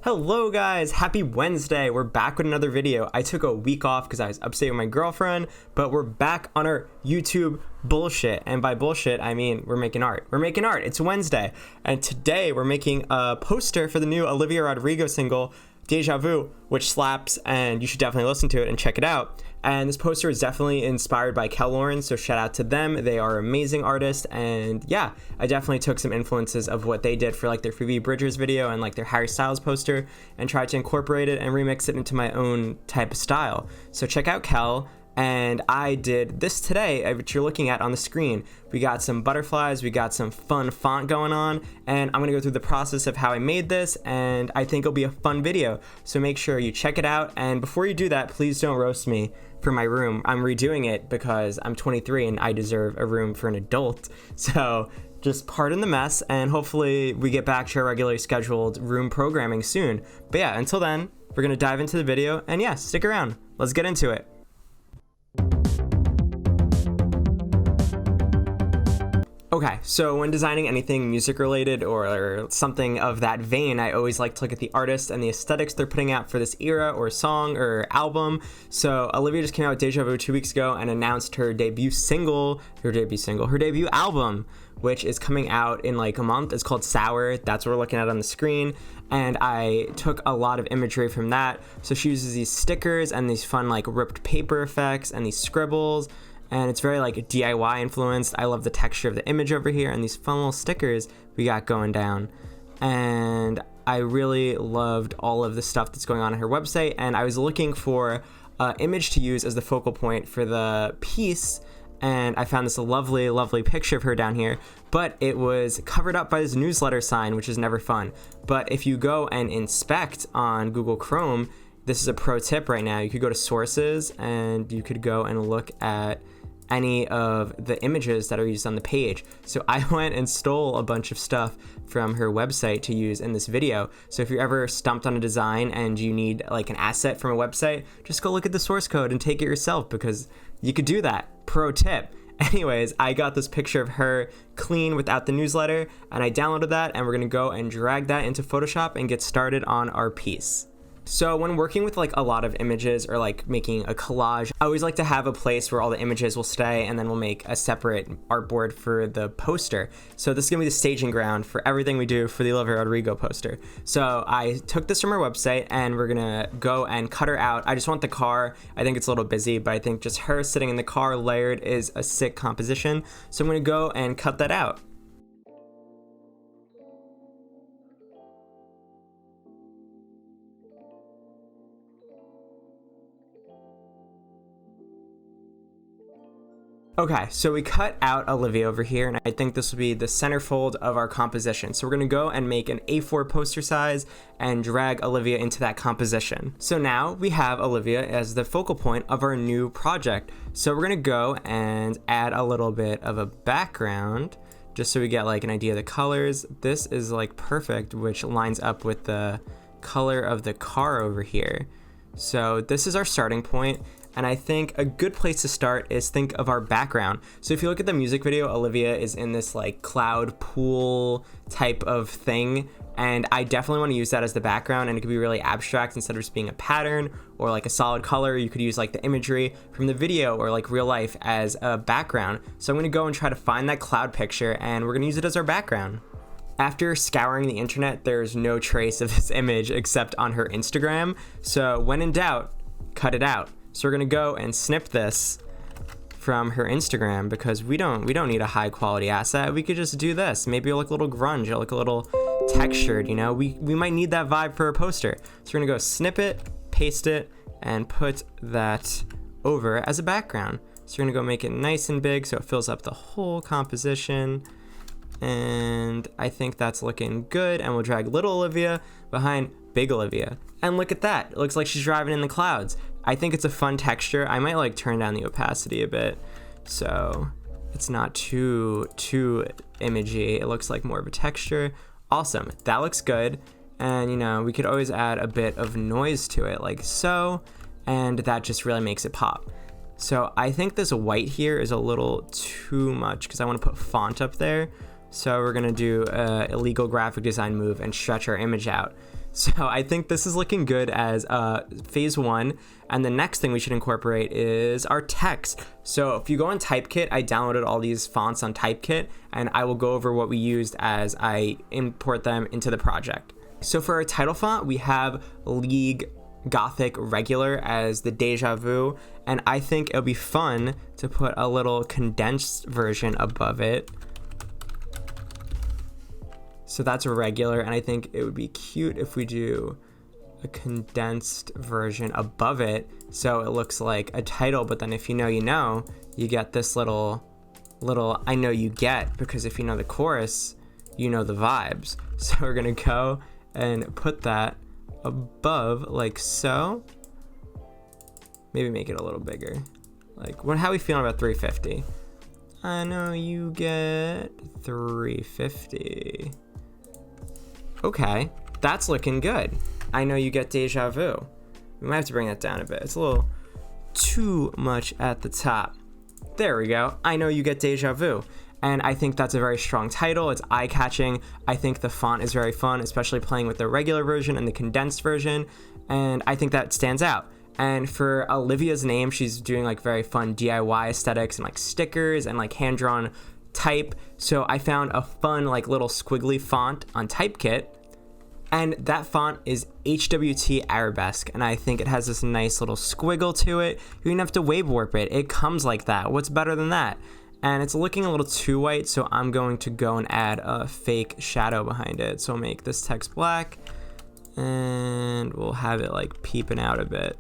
Hello guys, happy Wednesday. We're back with another video. I took a week off because I was upstate with my girlfriend, but we're back on our YouTube bullshit. And by bullshit, I mean we're making art. It's Wednesday. And today we're making a poster for the new Olivia Rodrigo single, Deja Vu, which slaps, and you should definitely listen to it and check it out. And this poster is definitely inspired by Kel Lauren, so shout out to them. They are amazing artists, and yeah, I definitely took some influences of what they did for like their Phoebe Bridgers video and like their Harry Styles poster and tried to incorporate it and remix it into my own type of style. So check out Kel. And I did this today, which you're looking at on the screen. We got some butterflies, we got some fun font going on, and I'm gonna go through the process of how I made this, and I think it'll be a fun video. So make sure you check it out, and before you do that, please don't roast me for my room. I'm redoing it because I'm 23 and I deserve a room for an adult. So just pardon the mess, and hopefully we get back to our regularly scheduled room programming soon. But yeah, until then, we're gonna dive into the video, and yeah, stick around. Let's get into it. Okay, so when designing anything music related or something of that vein, I always like to look at the artist and the aesthetics they're putting out for this era or song or album. So Olivia just came out with Deja Vu 2 weeks ago and announced her debut album, which is coming out in like a month. It's called Sour. That's what we're looking at on the screen. And I took a lot of imagery from that. So she uses these stickers and these fun like ripped paper effects and these scribbles. And it's very like DIY influenced. I love the texture of the image over here and these fun little stickers we got going down. And I really loved all of the stuff that's going on her website. And I was looking for an image to use as the focal point for the piece. And I found this lovely, lovely picture of her down here, but it was covered up by this newsletter sign, which is never fun. But if you go and inspect on Google Chrome, this is a pro tip right now. You could go to sources and you could go and look at any of the images that are used on the page. So I went and stole a bunch of stuff from her website to use in this video. So if you're ever stumped on a design and you need like an asset from a website, just go look at the source code and take it yourself because you could do that. Pro tip. Anyways, I got this picture of her clean without the newsletter and I downloaded that, and we're gonna go and drag that into Photoshop and get started on our piece. So when working with like a lot of images or like making a collage, I always like to have a place where all the images will stay, and then we'll make a separate artboard for the poster. So this is gonna be the staging ground for everything we do for the Olivia Rodrigo poster. So I took this from her website and we're gonna go and cut her out. I just want the car. I think it's a little busy, but I think just her sitting in the car layered is a sick composition. So I'm gonna go and cut that out. Okay, so we cut out Olivia over here, and I think this will be the centerfold of our composition. So we're gonna go and make an A4 poster size and drag Olivia into that composition. So now we have Olivia as the focal point of our new project. So we're gonna go and add a little bit of a background just so we get like an idea of the colors. This is like perfect, which lines up with the color of the car over here. So this is our starting point. And I think a good place to start is think of our background. So if you look at the music video, Olivia is in this like cloud pool type of thing. And I definitely want to use that as the background, and it could be really abstract instead of just being a pattern or like a solid color. You could use like the imagery from the video or like real life as a background. So I'm going to go and try to find that cloud picture, and we're going to use it as our background. After scouring the internet, there's no trace of this image except on her Instagram. So when in doubt, cut it out. So we're gonna go and snip this from her Instagram because we don't need a high quality asset. We could just do this. Maybe it'll look a little grunge, it'll look a little textured, you know? We might need that vibe for a poster. So we're gonna go snip it, paste it, and put that over as a background. So we're gonna go make it nice and big so it fills up the whole composition. And I think that's looking good, and we'll drag little Olivia behind big Olivia. And look at that, it looks like she's driving in the clouds. I think it's a fun texture. I might like turn down the opacity a bit so it's not too imagey. It looks like more of a texture. Awesome, that looks good. And you know, we could always add a bit of noise to it like so, and that just really makes it pop. So I think this white here is a little too much because I want to put font up there. So we're gonna do a illegal graphic design move and stretch our image out. So I think this is looking good as phase 1. And the next thing we should incorporate is our text. So if you go on Typekit, I downloaded all these fonts on Typekit, and I will go over what we used as I import them into the project. So for our title font, we have League Gothic Regular as the Deja Vu, and I think it'll be fun to put a little condensed version above it. So that's a regular, and I think it would be cute if we do a condensed version above it, so it looks like a title, but then if you know, you get this little I know you get, because if you know the chorus, you know the vibes. So we're gonna go and put that above like so. Maybe make it a little bigger. Like, how are we feeling about 350? I know you get 350. Okay, that's looking good. I know you get Deja Vu. We might have to bring that down a bit. It's a little too much at the top. There we go. I know you get Deja Vu. And I think that's a very strong title. It's eye-catching. I think the font is very fun, especially playing with the regular version and the condensed version. And I think that stands out. And for Olivia's name, she's doing like very fun DIY aesthetics and like stickers and like hand-drawn type. So I found a fun like little squiggly font on Typekit, and that font is HWT Arabesque, and I think it has this nice little squiggle to it. You don't have to wave warp it. It comes like that. What's better than that? And it's looking a little too white, so I'm going to go and add a fake shadow behind it. So I'll make this text black, and we'll have it like peeping out a bit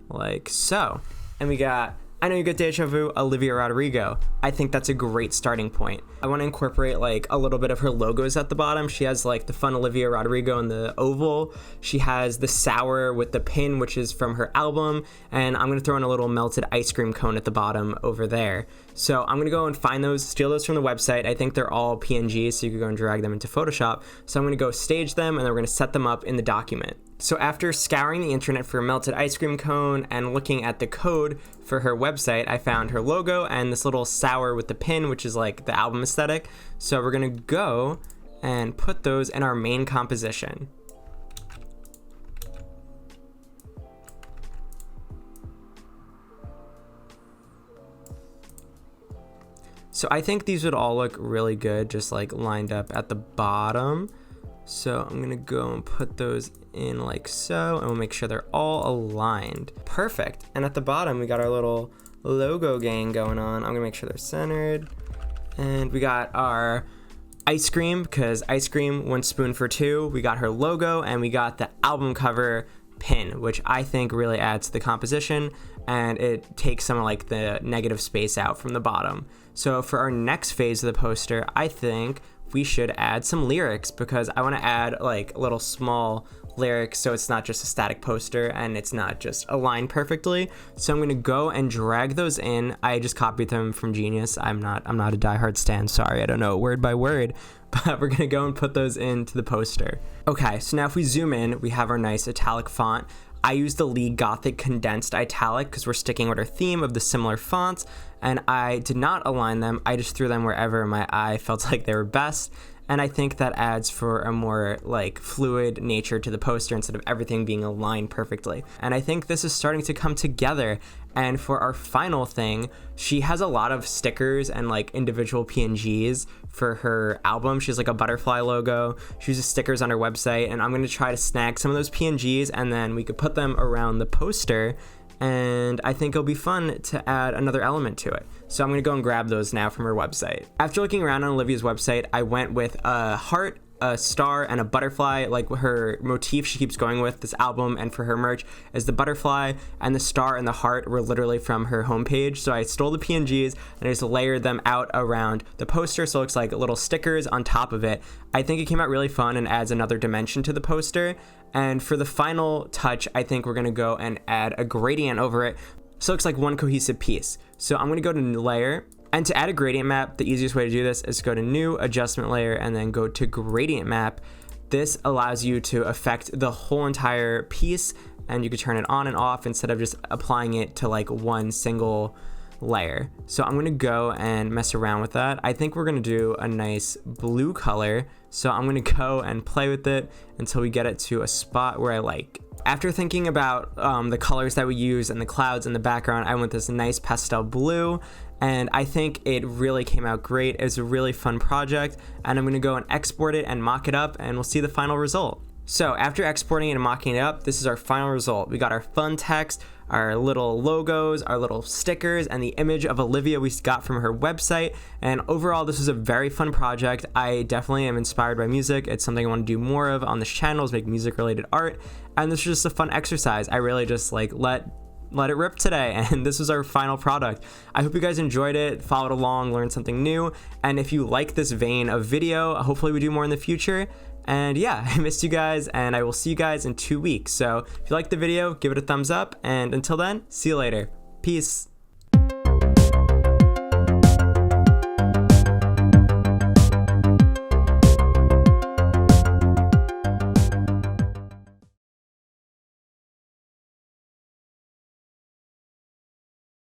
like so. And we got I know you get Deja Vu, Olivia Rodrigo. I think that's a great starting point. I want to incorporate like a little bit of her logos at the bottom. She has like the fun Olivia Rodrigo in the oval. She has the sour with the pin, which is from her album. And I'm going to throw in a little melted ice cream cone at the bottom over there. So I'm going to go and find those, steal those from the website. I think they're all PNGs, so you can go and drag them into Photoshop. So I'm going to go stage them, and then we're going to set them up in the document. So after scouring the internet for a melted ice cream cone and looking at the code for her website, I found her logo and this little sour with the pin, which is like the album aesthetic. So we're going to go and put those in our main composition. So I think these would all look really good, just like lined up at the bottom. So I'm gonna go and put those in like so, and we'll make sure they're all aligned. Perfect. And at the bottom, we got our little logo gang going on. I'm gonna make sure they're centered. And we got our ice cream, because ice cream, 1 spoon for 2. We got her logo, and we got the album cover pin, which I think really adds to the composition, and it takes some of like the negative space out from the bottom. So for our next phase of the poster, I think we should add some lyrics, because I want to add like little small lyrics so it's not just a static poster and it's not just aligned perfectly. So I'm going to go and drag those in. I just copied them from Genius. I'm not a diehard stan. Sorry, I don't know word by word, but we're going to go and put those into the poster. Okay, so now if we zoom in, we have our nice italic font. I used the League Gothic condensed italic because we're sticking with our theme of the similar fonts, and I did not align them. I just threw them wherever my eye felt like they were best, and I think that adds for a more like fluid nature to the poster instead of everything being aligned perfectly. And I think this is starting to come together. And for our final thing, she has a lot of stickers and like individual PNGs for her album. She has like a butterfly logo. She uses stickers on her website, and I'm going to try to snag some of those PNGs, and then we could put them around the poster, and I think it'll be fun to add another element to it. So I'm going to go and grab those now from her website. After looking around on Olivia's website, I went with a heart, a star, and a butterfly. Like her motif she keeps going with this album and for her merch is the butterfly, and the star and the heart were literally from her homepage. So I stole the PNGs and I just layered them out around the poster, so it looks like little stickers on top of it. I think it came out really fun and adds another dimension to the poster. And for the final touch, I think we're gonna go and add a gradient over it, so it looks like one cohesive piece. So I'm gonna go to layer, and to add a gradient map, the easiest way to do this is to go to new adjustment layer and then go to gradient map. This allows you to affect the whole entire piece, and you can turn it on and off instead of just applying it to like one single layer. So I'm gonna go and mess around with that. I think we're gonna do a nice blue color. So I'm gonna go and play with it until we get it to a spot where I like. After thinking about the colors that we use and the clouds in the background, I went this nice pastel blue, and I think it really came out great. It's a really fun project, and I'm gonna go and export it and mock it up, and we'll see the final result. So after exporting it and mocking it up, this is our final result. We got our fun text, our little logos, our little stickers, and the image of Olivia we got from her website. And overall, this was a very fun project. I definitely am inspired by music. It's something I want to do more of on this channel, is make music related art. And this was just a fun exercise. I really just like let it rip today, and this was our final product. I hope you guys enjoyed it, followed along, learned something new, and if you like this vein of video, hopefully we do more in the future. And yeah, I missed you guys, and I will see you guys in 2 weeks. So if you liked the video, give it a thumbs up, and until then, see you later. Peace.